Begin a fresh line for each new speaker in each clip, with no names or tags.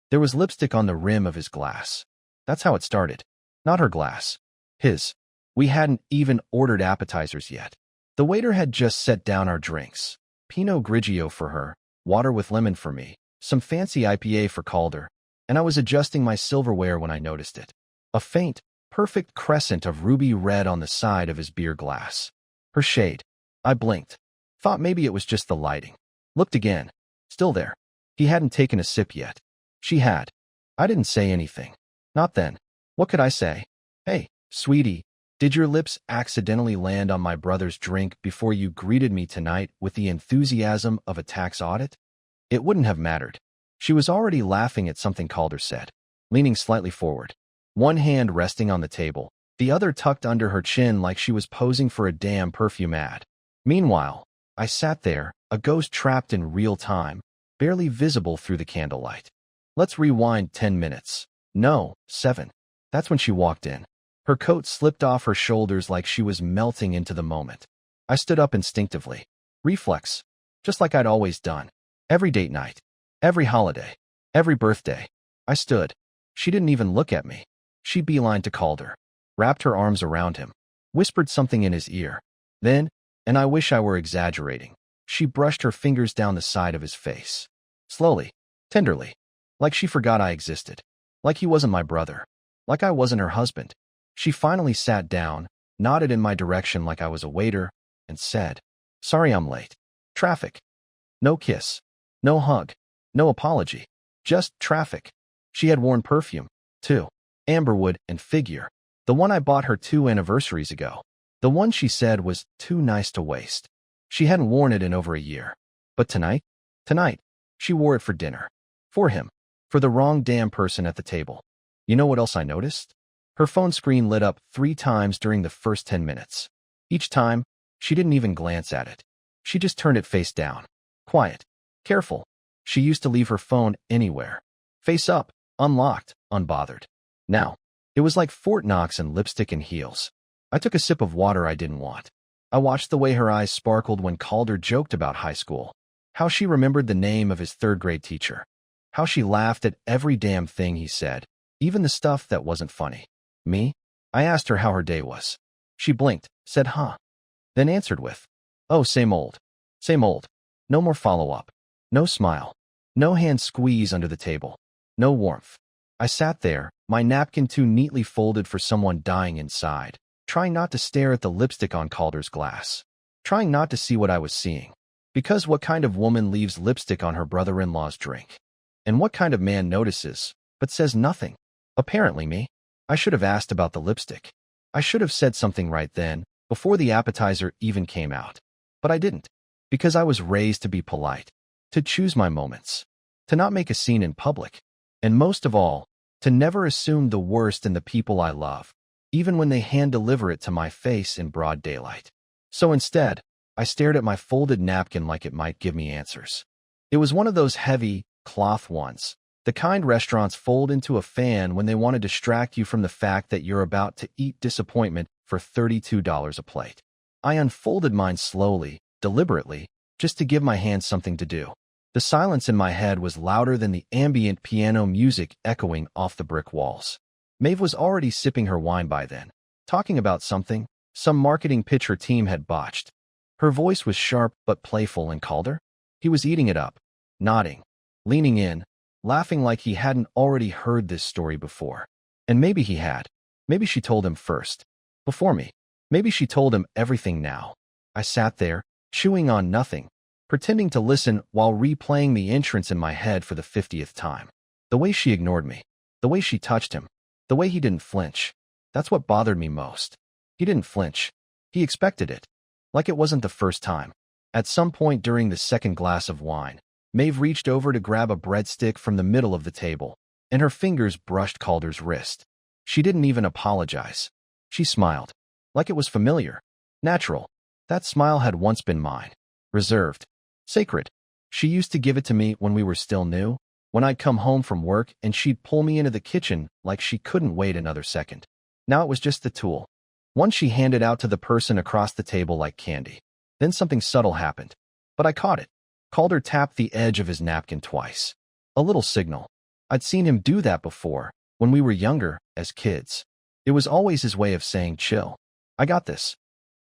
There was lipstick on the rim of his glass. That's how it started. Not her glass. His. We hadn't even ordered appetizers yet. The waiter had just set down our drinks. Pinot Grigio for her, water with lemon for me, some fancy IPA for Calder, and I was adjusting my silverware when I noticed it. A faint, perfect crescent of ruby red on the side of his beer glass. Her shade. I blinked. Thought maybe it was just the lighting. Looked again. Still there. He hadn't taken a sip yet. She had. I didn't say anything. Not then. What could I say? Hey, sweetie, did your lips accidentally land on my brother's drink before you greeted me tonight with the enthusiasm of a tax audit? It wouldn't have mattered. She was already laughing at something Calder said, leaning slightly forward, one hand resting on the table, the other tucked under her chin like she was posing for a damn perfume ad. Meanwhile, I sat there, a ghost trapped in real time, barely visible through the candlelight. Let's rewind 10 minutes. No, 7. That's when she walked in. Her coat slipped off her shoulders like she was melting into the moment. I stood up instinctively. Reflex. Just like I'd always done. Every date night. Every holiday. Every birthday. I stood. She didn't even look at me. She beelined to Calder, wrapped her arms around him, whispered something in his ear. Then, and I wish I were exaggerating, she brushed her fingers down the side of his face. Slowly, tenderly, like she forgot I existed, like he wasn't my brother, like I wasn't her husband. She finally sat down, nodded in my direction like I was a waiter, and said, "Sorry I'm late. Traffic." No kiss. No hug. No apology. Just traffic. She had worn perfume, too. Amberwood and Figure. The one I bought her 2 anniversaries ago. The one she said was too nice to waste. She hadn't worn it in over a year. But tonight, she wore it for dinner. For him. For the wrong damn person at the table. You know what else I noticed? Her phone screen lit up 3 times during the first 10 minutes. Each time, she didn't even glance at it. She just turned it face down. Quiet. Careful. She used to leave her phone anywhere. Face up, unlocked, unbothered. Now, it was like Fort Knox and lipstick and heels. I took a sip of water I didn't want. I watched the way her eyes sparkled when Calder joked about high school. How she remembered the name of his 3rd-grade teacher. How she laughed at every damn thing he said, even the stuff that wasn't funny. Me? I asked her how her day was. She blinked, said huh, then answered with, "Oh, same old. Same old." No more follow-up. No smile. No hand squeeze under the table. No warmth. I sat there, my napkin too neatly folded for someone dying inside, trying not to stare at the lipstick on Calder's glass. Trying not to see what I was seeing. Because what kind of woman leaves lipstick on her brother-in-law's drink? And what kind of man notices, but says nothing? Apparently me. I should have asked about the lipstick. I should have said something right then, before the appetizer even came out. But I didn't. Because I was raised to be polite. To choose my moments. To not make a scene in public. And most of all, to never assume the worst in the people I love, even when they hand-deliver it to my face in broad daylight. So instead, I stared at my folded napkin like it might give me answers. It was one of those heavy, cloth ones, the kind restaurants fold into a fan when they want to distract you from the fact that you're about to eat disappointment for $32 a plate. I unfolded mine slowly, deliberately, just to give my hands something to do. The silence in my head was louder than the ambient piano music echoing off the brick walls. Maeve was already sipping her wine by then, talking about something, some marketing pitch her team had botched. Her voice was sharp but playful, and Calder? He was eating it up, nodding, leaning in, laughing like he hadn't already heard this story before. And maybe he had. Maybe she told him first. Before me. Maybe she told him everything now. I sat there, chewing on nothing, pretending to listen while replaying the entrance in my head for the 50th time. The way she ignored me. The way she touched him. The way he didn't flinch. That's what bothered me most. He didn't flinch. He expected it. Like it wasn't the first time. At some point during the second glass of wine, Maeve reached over to grab a breadstick from the middle of the table, and her fingers brushed Calder's wrist. She didn't even apologize. She smiled. Like it was familiar. Natural. That smile had once been mine. Reserved. Sacred. She used to give it to me when we were still new, when I'd come home from work and she'd pull me into the kitchen like she couldn't wait another second. Now it was just the tool. One she handed out to the person across the table like candy. Then something subtle happened. But I caught it. Calder tapped the edge of his napkin twice. A little signal. I'd seen him do that before, when we were younger, as kids. It was always his way of saying, chill. I got this.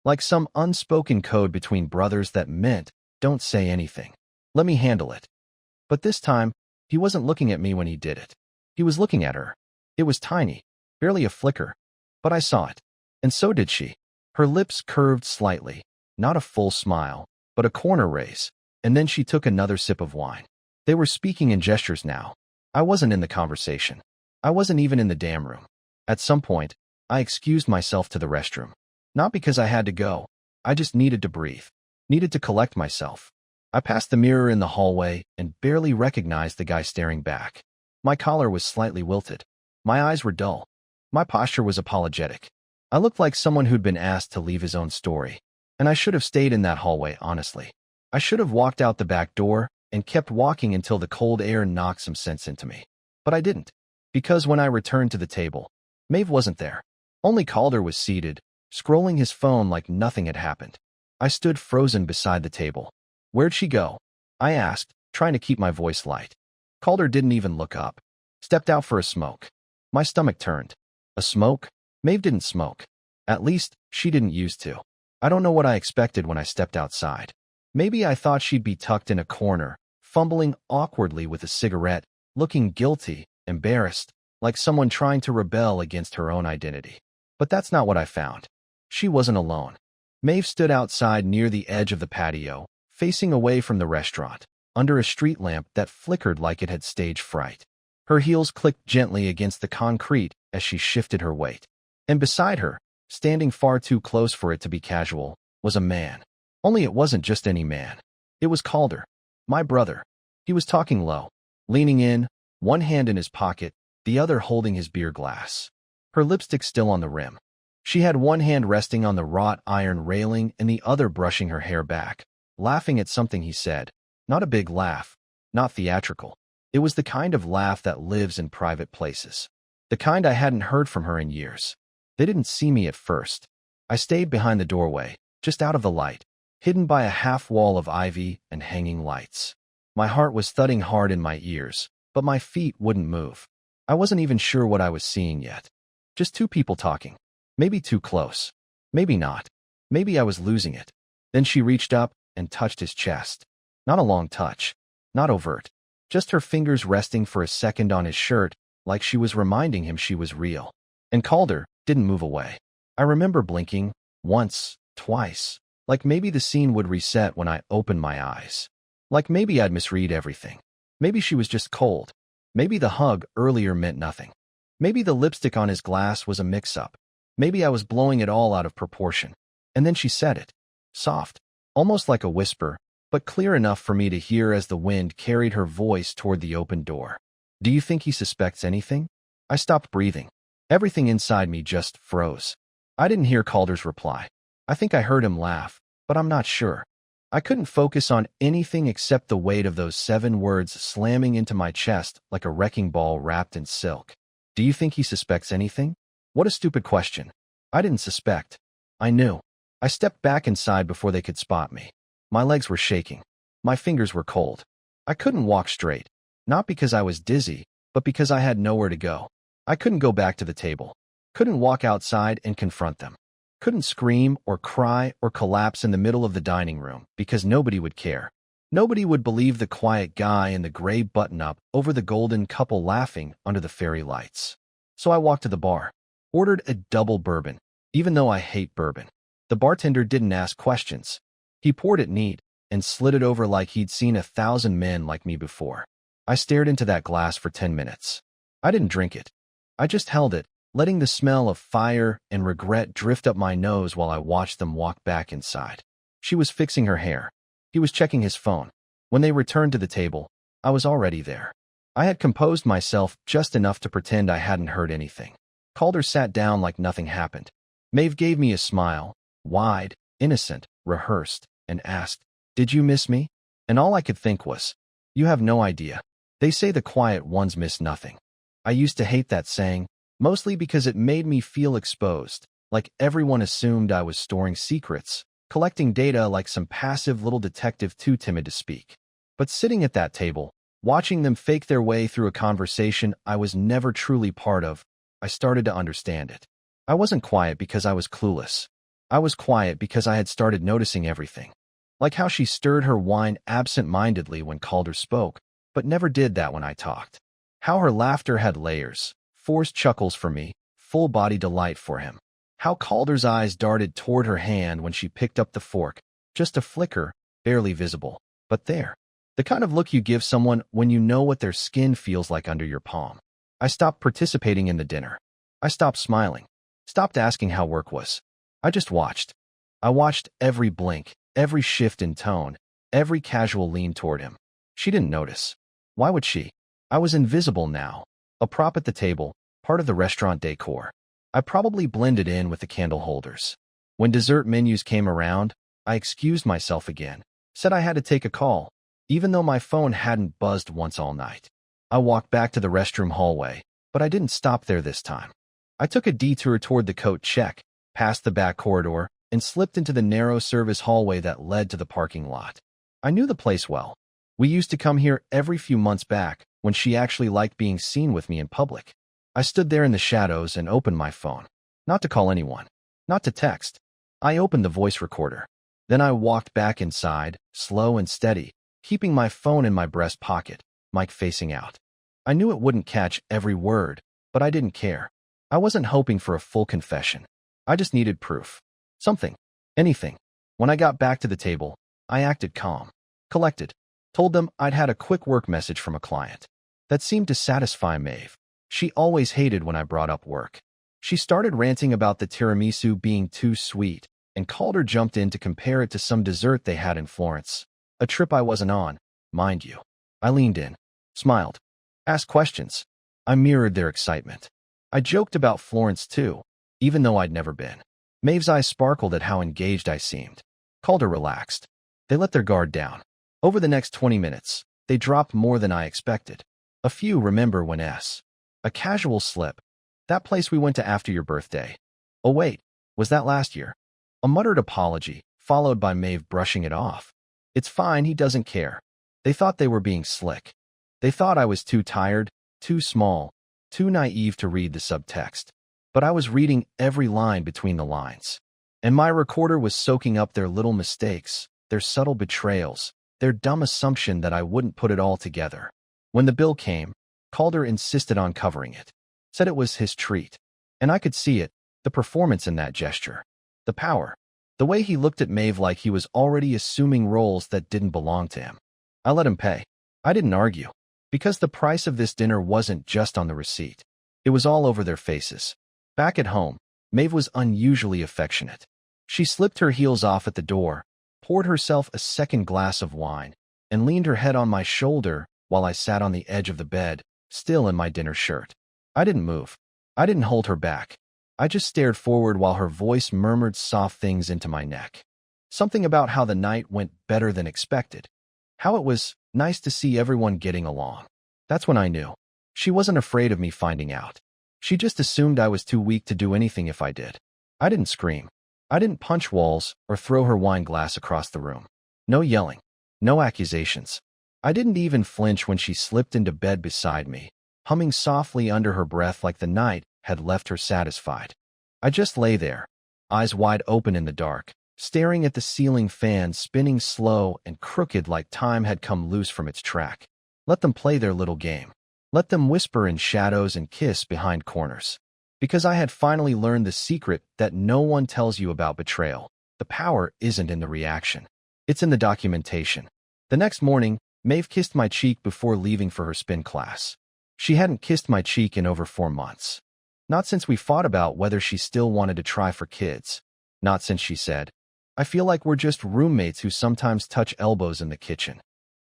Like some unspoken code between brothers that meant, don't say anything. Let me handle it. But this time, he wasn't looking at me when he did it. He was looking at her. It was tiny, barely a flicker. But I saw it. And so did she. Her lips curved slightly, not a full smile, but a corner raise. And then she took another sip of wine. They were speaking in gestures now. I wasn't in the conversation. I wasn't even in the damn room. At some point, I excused myself to the restroom. Not because I had to go. I just needed to breathe. Needed to collect myself. I passed the mirror in the hallway and barely recognized the guy staring back. My collar was slightly wilted. My eyes were dull. My posture was apologetic. I looked like someone who'd been asked to leave his own story. And I should have stayed in that hallway, honestly. I should have walked out the back door and kept walking until the cold air knocked some sense into me. But I didn't. Because when I returned to the table, Maeve wasn't there. Only Calder was seated, scrolling his phone like nothing had happened. I stood frozen beside the table. Where'd she go? I asked, trying to keep my voice light. Calder didn't even look up. Stepped out for a smoke. My stomach turned. A smoke? Maeve didn't smoke. At least, she didn't used to. I don't know what I expected when I stepped outside. Maybe I thought she'd be tucked in a corner, fumbling awkwardly with a cigarette, looking guilty, embarrassed, like someone trying to rebel against her own identity. But that's not what I found. She wasn't alone. Maeve stood outside near the edge of the patio, facing away from the restaurant, under a street lamp that flickered like it had stage fright. Her heels clicked gently against the concrete as she shifted her weight. And beside her, standing far too close for it to be casual, was a man. Only it wasn't just any man. It was Calder, my brother. He was talking low, leaning in, one hand in his pocket, the other holding his beer glass. Her lipstick still on the rim. She had one hand resting on the wrought iron railing and the other brushing her hair back, laughing at something he said. Not a big laugh, not theatrical. It was the kind of laugh that lives in private places. The kind I hadn't heard from her in years. They didn't see me at first. I stayed behind the doorway, just out of the light, hidden by a half wall of ivy and hanging lights. My heart was thudding hard in my ears, but my feet wouldn't move. I wasn't even sure what I was seeing yet. Just two people talking. Maybe too close. Maybe not. Maybe I was losing it. Then she reached up and touched his chest. Not a long touch. Not overt. Just her fingers resting for a second on his shirt, like she was reminding him she was real. And Calder didn't move away. I remember blinking, once, twice, like maybe the scene would reset when I opened my eyes. Like maybe I'd misread everything. Maybe she was just cold. Maybe the hug earlier meant nothing. Maybe the lipstick on his glass was a mix-up. Maybe I was blowing it all out of proportion. And then she said it. Soft, almost like a whisper, but clear enough for me to hear as the wind carried her voice toward the open door. Do you think he suspects anything? I stopped breathing. Everything inside me just froze. I didn't hear Calder's reply. I think I heard him laugh, but I'm not sure. I couldn't focus on anything except the weight of those 7 words slamming into my chest like a wrecking ball wrapped in silk. Do you think he suspects anything? What a stupid question. I didn't suspect. I knew. I stepped back inside before they could spot me. My legs were shaking. My fingers were cold. I couldn't walk straight. Not because I was dizzy, but because I had nowhere to go. I couldn't go back to the table. Couldn't walk outside and confront them. Couldn't scream or cry or collapse in the middle of the dining room because nobody would care. Nobody would believe the quiet guy in the gray button-up over the golden couple laughing under the fairy lights. So I walked to the bar. Ordered a double bourbon, even though I hate bourbon. The bartender didn't ask questions. He poured it neat and slid it over like he'd seen 1,000 men like me before. I stared into that glass for 10 minutes. I didn't drink it. I just held it, letting the smell of fire and regret drift up my nose while I watched them walk back inside. She was fixing her hair. He was checking his phone. When they returned to the table, I was already there. I had composed myself just enough to pretend I hadn't heard anything. Calder sat down like nothing happened. Maeve gave me a smile, wide, innocent, rehearsed, and asked, "Did you miss me?" And all I could think was, "You have no idea. They say the quiet ones miss nothing." I used to hate that saying, mostly because it made me feel exposed, like everyone assumed I was storing secrets, collecting data like some passive little detective too timid to speak. But sitting at that table, Watching them fake their way through a conversation I was never truly part of, I started to understand it. I wasn't quiet because I was clueless. I was quiet because I had started noticing everything. Like how she stirred her wine absent-mindedly when Calder spoke, but never did that when I talked. How her laughter had layers, forced chuckles for me, full-body delight for him. How Calder's eyes darted toward her hand when she picked up the fork, just a flicker, barely visible, but there. The kind of look you give someone when you know what their skin feels like under your palm. I stopped participating in the dinner. I stopped smiling, stopped asking how work was. I just watched. I watched every blink, every shift in tone, every casual lean toward him. She didn't notice. Why would she? I was invisible now, a prop at the table, part of the restaurant decor. I probably blended in with the candle holders. When dessert menus came around, I excused myself again, said I had to take a call, even though my phone hadn't buzzed once all night. I walked back to the restroom hallway, but I didn't stop there this time. I took a detour toward the coat check, past the back corridor, and slipped into the narrow service hallway that led to the parking lot. I knew the place well. We used to come here every few months back when she actually liked being seen with me in public. I stood there in the shadows and opened my phone. Not to call anyone. Not to text. I opened the voice recorder. Then I walked back inside, slow and steady, keeping my phone in my breast pocket, mic facing out. I knew it wouldn't catch every word, but I didn't care. I wasn't hoping for a full confession. I just needed proof. Something. Anything. When I got back to the table, I acted calm, collected, told them I'd had a quick work message from a client. That seemed to satisfy Maeve. She always hated when I brought up work. She started ranting about the tiramisu being too sweet, and Calder jumped in to compare it to some dessert they had in Florence. A trip I wasn't on, mind you. I leaned in, smiled, asked questions. I mirrored their excitement. I joked about Florence too, even though I'd never been. Maeve's eyes sparkled at how engaged I seemed. Calder relaxed. They let their guard down. Over the next 20 minutes, they dropped more than I expected. A few remember when a casual slip. That place we went to after your birthday. Oh wait, was that last year? A muttered apology, followed by Maeve brushing it off. It's fine, he doesn't care. They thought they were being slick. They thought I was too tired, too small, too naive to read the subtext. But I was reading every line between the lines. And my recorder was soaking up their little mistakes, their subtle betrayals, their dumb assumption that I wouldn't put it all together. When the bill came, Calder insisted on covering it. Said it was his treat. And I could see it, the performance in that gesture. The power. The way he looked at Maeve like he was already assuming roles that didn't belong to him. I let him pay. I didn't argue. Because the price of this dinner wasn't just on the receipt. It was all over their faces. Back at home, Maeve was unusually affectionate. She slipped her heels off at the door, poured herself a second glass of wine, and leaned her head on my shoulder while I sat on the edge of the bed, still in my dinner shirt. I didn't move. I didn't hold her back. I just stared forward while her voice murmured soft things into my neck. Something about how the night went better than expected. How it was nice to see everyone getting along. That's when I knew. She wasn't afraid of me finding out. She just assumed I was too weak to do anything if I did. I didn't scream. I didn't punch walls or throw her wine glass across the room. No yelling. No accusations. I didn't even flinch when she slipped into bed beside me, humming softly under her breath like the night had left her satisfied. I just lay there, eyes wide open in the dark, staring at the ceiling fan spinning slow and crooked like time had come loose from its track. Let them play their little game. Let them whisper in shadows and kiss behind corners. Because I had finally learned the secret that no one tells you about betrayal. The power isn't in the reaction. It's in the documentation. The next morning, Maeve kissed my cheek before leaving for her spin class. She hadn't kissed my cheek in over 4 months. Not since we fought about whether she still wanted to try for kids. Not since she said, I feel like we're just roommates who sometimes touch elbows in the kitchen.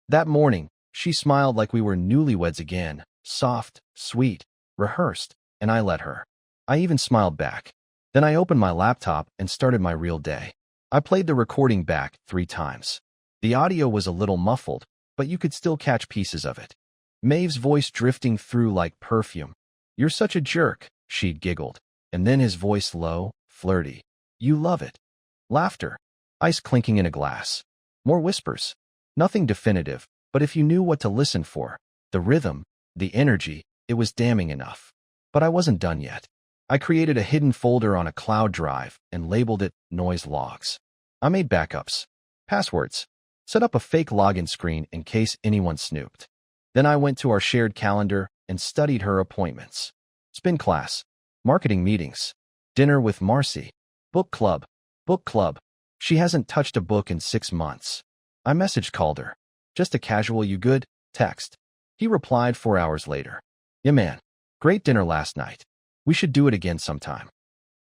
That morning, she smiled like we were newlyweds again, soft, sweet, rehearsed, and I let her. I even smiled back. Then I opened my laptop and started my real day. I played the recording back 3 times. The audio was a little muffled, but you could still catch pieces of it. Maeve's voice drifting through like perfume. You're such a jerk, she'd giggled. And then his voice low, flirty. You love it. Laughter. Ice clinking in a glass. More whispers. Nothing definitive, but if you knew what to listen for, The rhythm, the energy, it was damning enough. But I wasn't done yet. I created a hidden folder on a cloud drive and labeled it Noise Logs. I made backups, passwords, set up a fake login screen in case anyone snooped. Then I went to our shared calendar and studied her appointments. Spin class, marketing meetings, dinner with Marcy, book club, book club. She hasn't touched a book in 6 months. I messaged Calder. Just a casual "you good?" text. He replied 4 hours later. "Yeah man, great dinner last night. We should do it again sometime."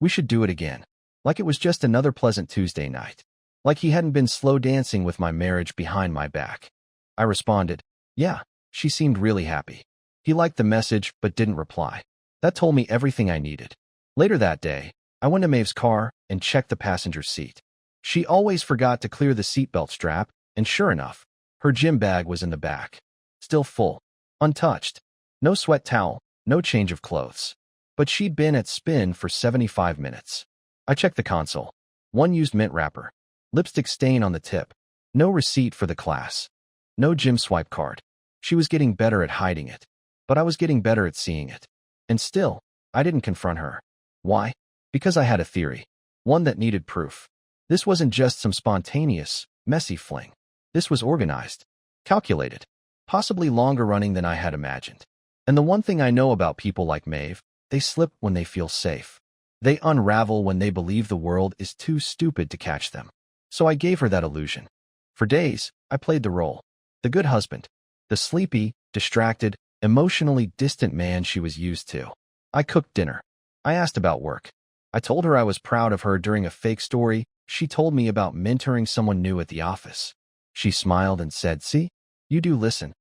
We should do it again. Like it was just another pleasant Tuesday night. Like he hadn't been slow dancing with my marriage behind my back. I responded, "Yeah." She seemed really happy. He liked the message but didn't reply. That told me everything I needed. Later that day, I went to Maeve's car and checked the passenger seat. She always forgot to clear the seatbelt strap, and sure enough, her gym bag was in the back. Still full. Untouched. No sweat towel, no change of clothes. But she'd been at Spin for 75 minutes. I checked the console. One used mint wrapper. Lipstick stain on the tip. No receipt for the class. No gym swipe card. She was getting better at hiding it. But I was getting better at seeing it. And still, I didn't confront her. Why? Because I had a theory. One that needed proof. This wasn't just some spontaneous, messy fling. This was organized. Calculated. Possibly longer running than I had imagined. And the one thing I know about people like Maeve, they slip when they feel safe. They unravel when they believe the world is too stupid to catch them. So I gave her that illusion. For days, I played the role. The good husband. The sleepy, distracted, emotionally distant man she was used to. I cooked dinner. I asked about work. I told her I was proud of her during a fake story she told me about mentoring someone new at the office. She smiled and said, "See, you do listen."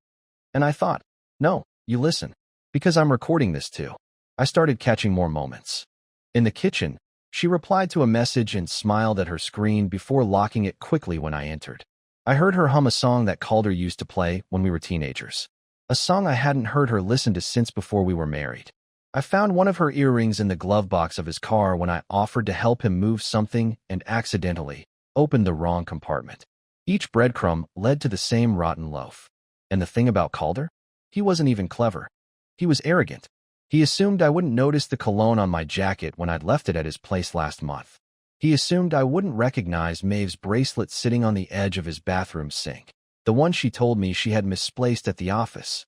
And I thought, no, you listen. Because I'm recording this too. I started catching more moments. In the kitchen, she replied to a message and smiled at her screen before locking it quickly when I entered. I heard her hum a song that Calder used to play when we were teenagers. A song I hadn't heard her listen to since before we were married. I found one of her earrings in the glove box of his car when I offered to help him move something and accidentally opened the wrong compartment. Each breadcrumb led to the same rotten loaf. And the thing about Calder? He wasn't even clever. He was arrogant. He assumed I wouldn't notice the cologne on my jacket when I'd left it at his place last month. He assumed I wouldn't recognize Maeve's bracelet sitting on the edge of his bathroom sink, the one she told me she had misplaced at the office.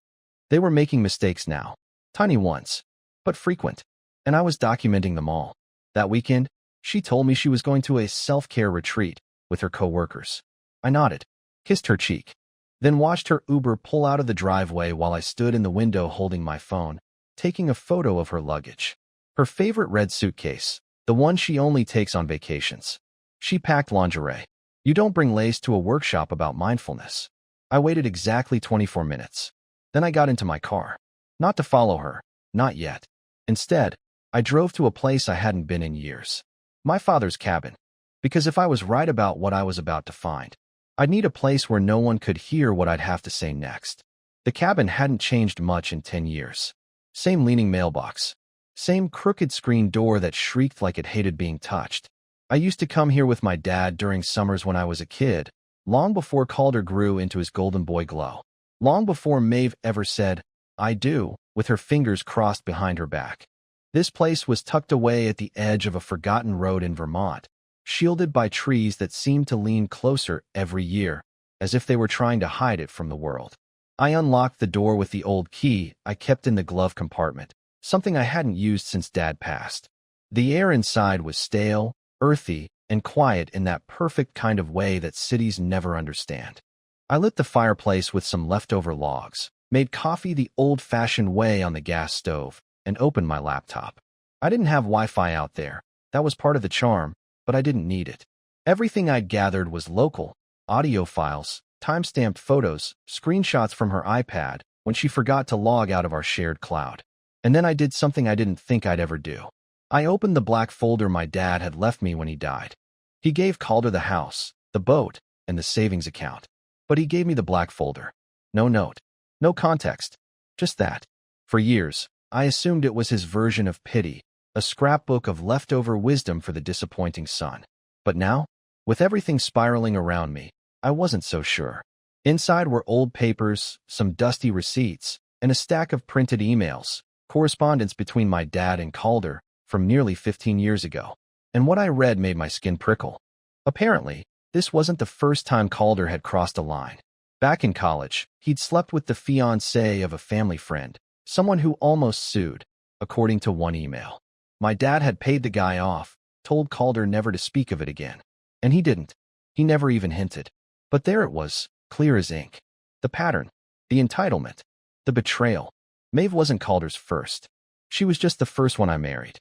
They were making mistakes now. Tiny ones, but frequent. And I was documenting them all. That weekend, she told me she was going to a self-care retreat with her coworkers. I nodded, kissed her cheek, then watched her Uber pull out of the driveway while I stood in the window holding my phone, taking a photo of her luggage. Her favorite red suitcase, the one she only takes on vacations. She packed lingerie. You don't bring lace to a workshop about mindfulness. I waited exactly 24 minutes. Then I got into my car. Not to follow her, not yet. Instead, I drove to a place I hadn't been in years. My father's cabin. Because if I was right about what I was about to find, I'd need a place where no one could hear what I'd have to say next. The cabin hadn't changed much in 10 years. Same leaning mailbox. Same crooked screen door that shrieked like it hated being touched. I used to come here with my dad during summers when I was a kid, long before Calder grew into his golden boy glow. Long before Maeve ever said, "I do," with her fingers crossed behind her back. This place was tucked away at the edge of a forgotten road in Vermont, shielded by trees that seemed to lean closer every year, as if they were trying to hide it from the world. I unlocked the door with the old key I kept in the glove compartment, something I hadn't used since Dad passed. The air inside was stale, earthy, and quiet in that perfect kind of way that cities never understand. I lit the fireplace with some leftover logs, made coffee the old-fashioned way on the gas stove, and opened my laptop. I didn't have Wi-Fi out there. That was part of the charm, but I didn't need it. Everything I'd gathered was local, audio files, time-stamped photos, screenshots from her iPad when she forgot to log out of our shared cloud. And then I did something I didn't think I'd ever do. I opened the black folder my dad had left me when he died. He gave Calder the house, the boat, and the savings account. But he gave me the black folder. No note. No context. Just that. For years, I assumed it was his version of pity, a scrapbook of leftover wisdom for the disappointing son. But now, with everything spiraling around me, I wasn't so sure. Inside were old papers, some dusty receipts, and a stack of printed emails, correspondence between my dad and Calder from nearly 15 years ago. And what I read made my skin prickle. Apparently, this wasn't the first time Calder had crossed a line. Back in college, he'd slept with the fiancée of a family friend, someone who almost sued, according to one email. My dad had paid the guy off, told Calder never to speak of it again. And he didn't. He never even hinted. But there it was, clear as ink. The pattern, the entitlement, the betrayal. Maeve wasn't Calder's first. She was just the first one I married.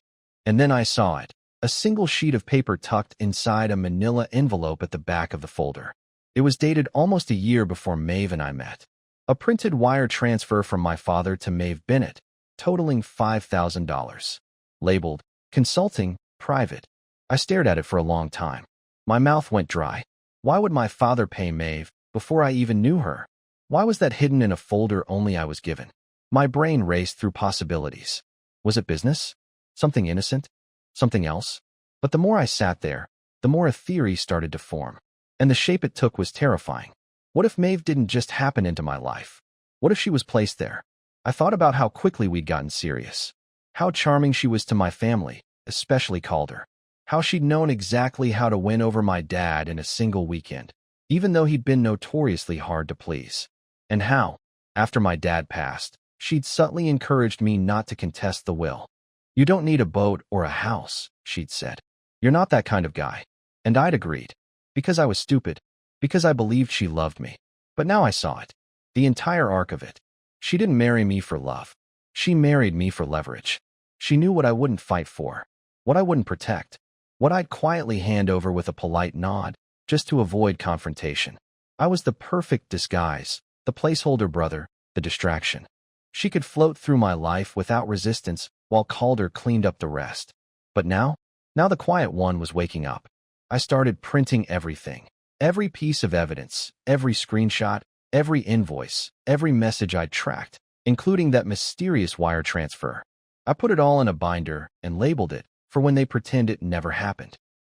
And then I saw it, a single sheet of paper tucked inside a manila envelope at the back of the folder. It was dated almost a year before Maeve and I met. A printed wire transfer from my father to Maeve Bennett, totaling $5,000. Labeled, Consulting, Private. I stared at it for a long time. My mouth went dry. Why would my father pay Maeve before I even knew her? Why was that hidden in a folder only I was given? My brain raced through possibilities. Was it business? Something innocent? Something else? But the more I sat there, the more a theory started to form. And the shape it took was terrifying. What if Maeve didn't just happen into my life? What if she was placed there? I thought about how quickly we'd gotten serious. How charming she was to my family, especially Calder. How she'd known exactly how to win over my dad in a single weekend, even though he'd been notoriously hard to please. And how, after my dad passed, she'd subtly encouraged me not to contest the will. You don't need a boat or a house, she'd said. You're not that kind of guy. And I'd agreed. Because I was stupid. Because I believed she loved me. But now I saw it. The entire arc of it. She didn't marry me for love. She married me for leverage. She knew what I wouldn't fight for. What I wouldn't protect. What I'd quietly hand over with a polite nod, just to avoid confrontation. I was the perfect disguise, the placeholder brother, the distraction. She could float through my life without resistance while Calder cleaned up the rest. But now the quiet one was waking up. I started printing everything. Every piece of evidence, every screenshot, every invoice, every message I'd tracked, including that mysterious wire transfer. I put it all in a binder and labeled it for when they pretend it never happened.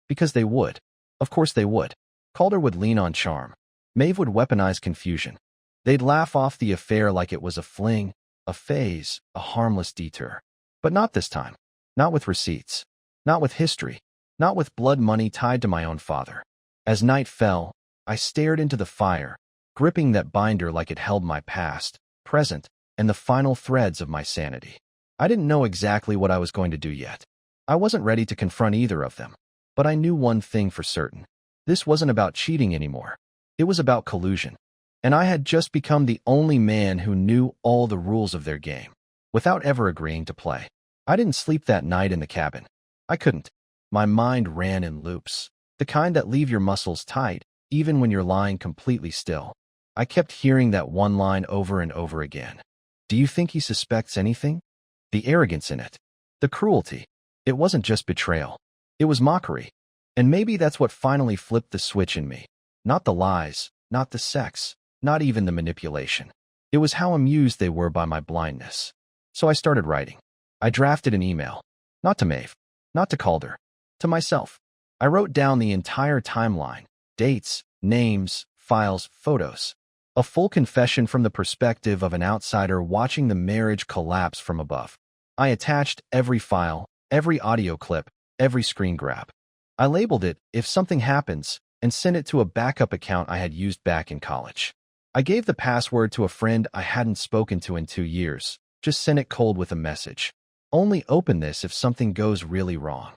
Because they would. Of course they would. Calder would lean on charm. Maeve would weaponize confusion. They'd laugh off the affair like it was a fling, a phase, a harmless detour. But not this time. Not with receipts. Not with history. Not with blood money tied to my own father. As night fell, I stared into the fire, gripping that binder like it held my past, present, and the final threads of my sanity. I didn't know exactly what I was going to do yet. I wasn't ready to confront either of them. But I knew one thing for certain. This wasn't about cheating anymore. It was about collusion. And I had just become the only man who knew all the rules of their game, without ever agreeing to play. I didn't sleep that night in the cabin. I couldn't. My mind ran in loops, the kind that leave your muscles tight, even when you're lying completely still. I kept hearing that one line over and over again. Do you think he suspects anything? The arrogance in it. The cruelty. It wasn't just betrayal. It was mockery. And maybe that's what finally flipped the switch in me. Not the lies, not the sex, not even the manipulation. It was how amused they were by my blindness. So I started writing. I drafted an email. Not to Maeve. Not to Calder. To myself. I wrote down the entire timeline. Dates, names, files, photos. A full confession from the perspective of an outsider watching the marriage collapse from above. I attached every file, every audio clip, every screen grab. I labeled it, If Something Happens, and sent it to a backup account I had used back in college. I gave the password to a friend I hadn't spoken to in 2 years, just sent it cold with a message. Only open this if something goes really wrong.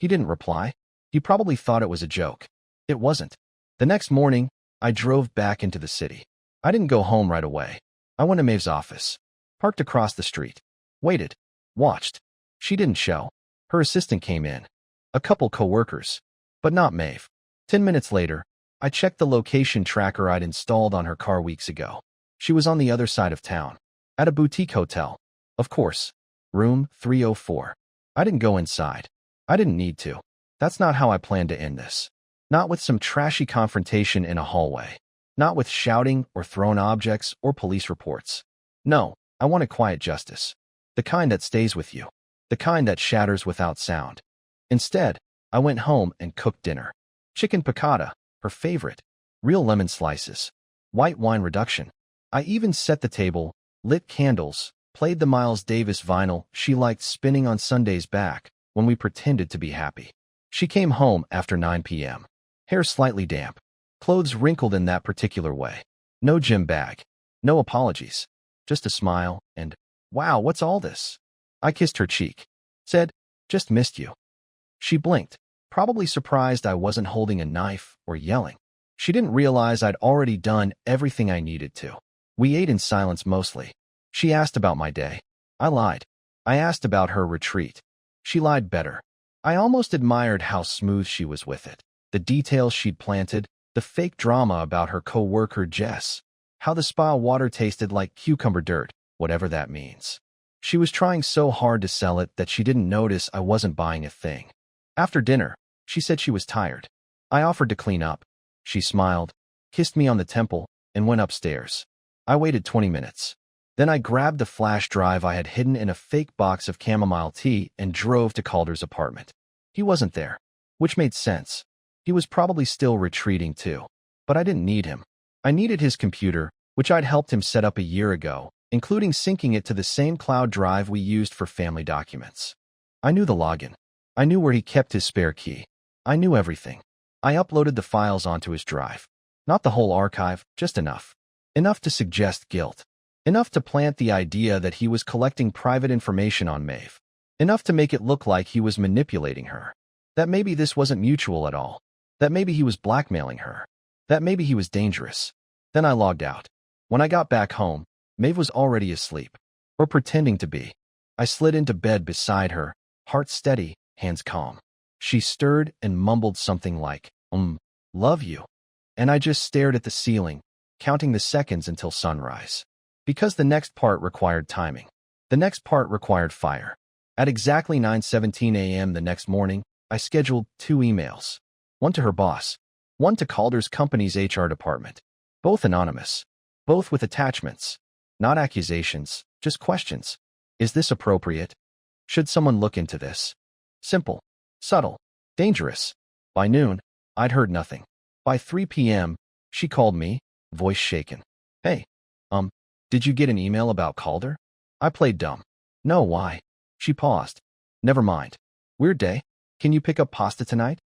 He didn't reply. He probably thought it was a joke. It wasn't. The next morning, I drove back into the city. I didn't go home right away. I went to Maeve's office. Parked across the street. Waited. Watched. She didn't show. Her assistant came in. A couple co-workers. But not Maeve. 10 minutes later, I checked the location tracker I'd installed on her car weeks ago. She was on the other side of town. At a boutique hotel. Of course. Room 304. I didn't go inside. I didn't need to. That's not how I planned to end this. Not with some trashy confrontation in a hallway. Not with shouting or thrown objects or police reports. No, I wanted quiet justice. The kind that stays with you. The kind that shatters without sound. Instead, I went home and cooked dinner. Chicken piccata, her favorite. Real lemon slices. White wine reduction. I even set the table, lit candles, played the Miles Davis vinyl she liked spinning on Sundays back when we pretended to be happy. She came home after 9 p.m. Hair slightly damp, clothes wrinkled in that particular way. No gym bag, no apologies, just a smile and, "Wow, what's all this?" I kissed her cheek. Said, "Just missed you." She blinked, probably surprised I wasn't holding a knife or yelling. She didn't realize I'd already done everything I needed to. We ate in silence mostly. She asked about my day. I lied. I asked about her retreat. She lied better. I almost admired how smooth she was with it. The details she'd planted, the fake drama about her co-worker Jess, how the spa water tasted like cucumber dirt, whatever that means. She was trying so hard to sell it that she didn't notice I wasn't buying a thing. After dinner, she said she was tired. I offered to clean up. She smiled, kissed me on the temple, and went upstairs. I waited 20 minutes. Then I grabbed the flash drive I had hidden in a fake box of chamomile tea and drove to Calder's apartment. He wasn't there, which made sense. He was probably still retreating too. But I didn't need him. I needed his computer, which I'd helped him set up a year ago, including syncing it to the same cloud drive we used for family documents. I knew the login. I knew where he kept his spare key. I knew everything. I uploaded the files onto his drive. Not the whole archive, just enough. Enough to suggest guilt. Enough to plant the idea that he was collecting private information on Maeve. Enough to make it look like he was manipulating her. That maybe this wasn't mutual at all. That maybe he was blackmailing her. That maybe he was dangerous. Then I logged out. When I got back home, Maeve was already asleep. Or pretending to be. I slid into bed beside her, heart steady, hands calm. She stirred and mumbled something like, love you. And I just stared at the ceiling, counting the seconds until sunrise. Because the next part required timing. The next part required fire. At exactly 9:17 a.m. the next morning, I scheduled 2 emails. One to her boss. One to Calder's company's HR department. Both anonymous. Both with attachments. Not accusations, just questions. Is this appropriate? Should someone look into this? Simple. Subtle. Dangerous. By noon, I'd heard nothing. By 3 p.m., she called me, voice shaken. Hey, did you get an email about Calder? I played dumb. No, why? She paused. Never mind. Weird day. Can you pick up pasta tonight?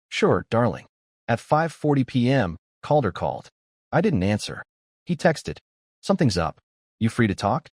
Sure, darling. At 5:40 p.m., Calder called. I didn't answer. He texted. Something's up. You free to talk?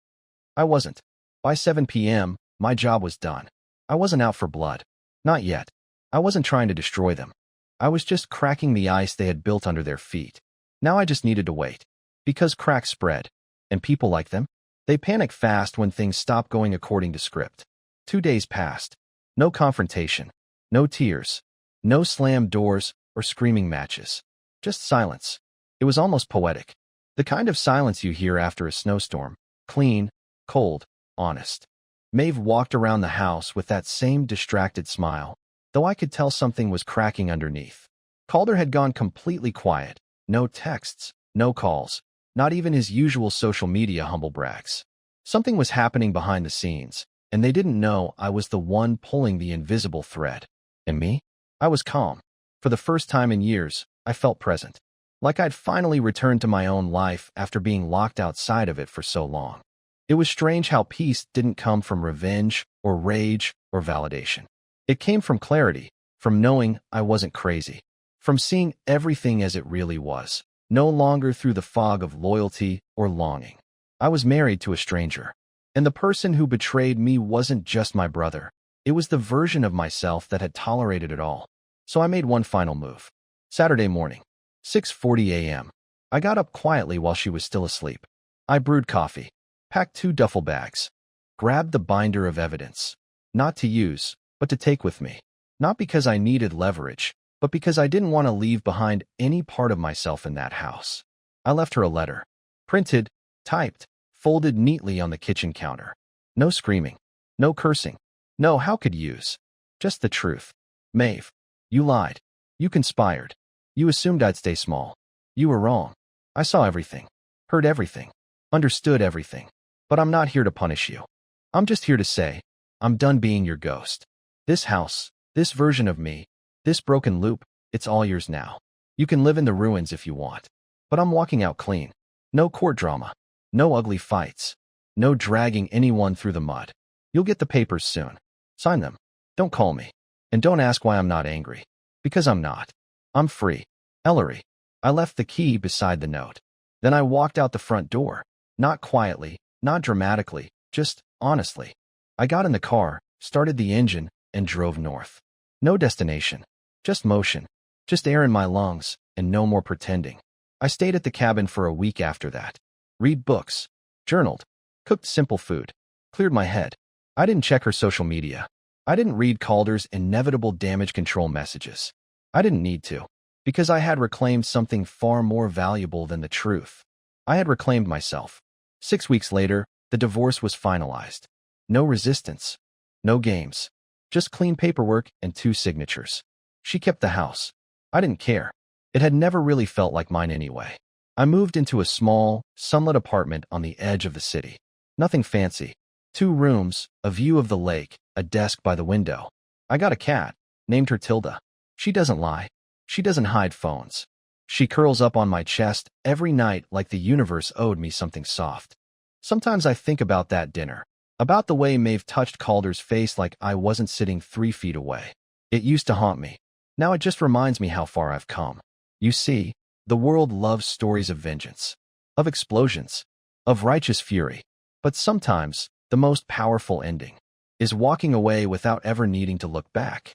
I wasn't. By 7 p.m., my job was done. I wasn't out for blood. Not yet. I wasn't trying to destroy them. I was just cracking the ice they had built under their feet. Now I just needed to wait. Because cracks spread. And people like them? They panic fast when things stop going according to script. 2 days passed. No confrontation. No tears. No slammed doors or screaming matches. Just silence. It was almost poetic. The kind of silence you hear after a snowstorm. Clean, cold, honest. Maeve walked around the house with that same distracted smile, though I could tell something was cracking underneath. Calder had gone completely quiet. No texts, no calls, not even his usual social media humble brags. Something was happening behind the scenes, and they didn't know I was the one pulling the invisible thread. And me? I was calm. For the first time in years, I felt present. Like I'd finally returned to my own life after being locked outside of it for so long. It was strange how peace didn't come from revenge or rage or validation. It came from clarity, from knowing I wasn't crazy, from seeing everything as it really was, no longer through the fog of loyalty or longing. I was married to a stranger, and the person who betrayed me wasn't just my brother. It was the version of myself that had tolerated it all. So I made one final move. Saturday morning, 6:40 a.m. I got up quietly while she was still asleep. I brewed coffee, packed 2 duffel bags, grabbed the binder of evidence, not to use, but to take with me. Not because I needed leverage, but because I didn't want to leave behind any part of myself in that house. I left her a letter. Printed, typed, folded neatly on the kitchen counter. No screaming. No cursing. No how could use. Just the truth. Maeve, you lied. You conspired. You assumed I'd stay small. You were wrong. I saw everything. Heard everything. Understood everything. But I'm not here to punish you. I'm just here to say, I'm done being your ghost. This house, this version of me, this broken loop, it's all yours now. You can live in the ruins if you want. But I'm walking out clean. No court drama. No ugly fights. No dragging anyone through the mud. You'll get the papers soon. Sign them. Don't call me. And don't ask why I'm not angry. Because I'm not. I'm free. Ellery. I left the key beside the note. Then I walked out the front door. Not quietly, not dramatically, just honestly. I got in the car, started the engine, and drove north. No destination. Just motion. Just air in my lungs, and no more pretending. I stayed at the cabin for a week after that. Read books. Journaled. Cooked simple food. Cleared my head. I didn't check her social media. I didn't read Calder's inevitable damage control messages. I didn't need to. Because I had reclaimed something far more valuable than the truth. I had reclaimed myself. 6 weeks later, the divorce was finalized. No resistance. No games. Just clean paperwork and 2 signatures. She kept the house. I didn't care. It had never really felt like mine anyway. I moved into a small, sunlit apartment on the edge of the city. Nothing fancy. 2 rooms, a view of the lake, a desk by the window. I got a cat, named her Tilda. She doesn't lie. She doesn't hide phones. She curls up on my chest every night like the universe owed me something soft. Sometimes I think about that dinner, about the way Maeve touched Calder's face like I wasn't sitting 3 feet away. It used to haunt me. Now it just reminds me how far I've come. You see, the world loves stories of vengeance, of explosions, of righteous fury. But sometimes, the most powerful ending is walking away without ever needing to look back.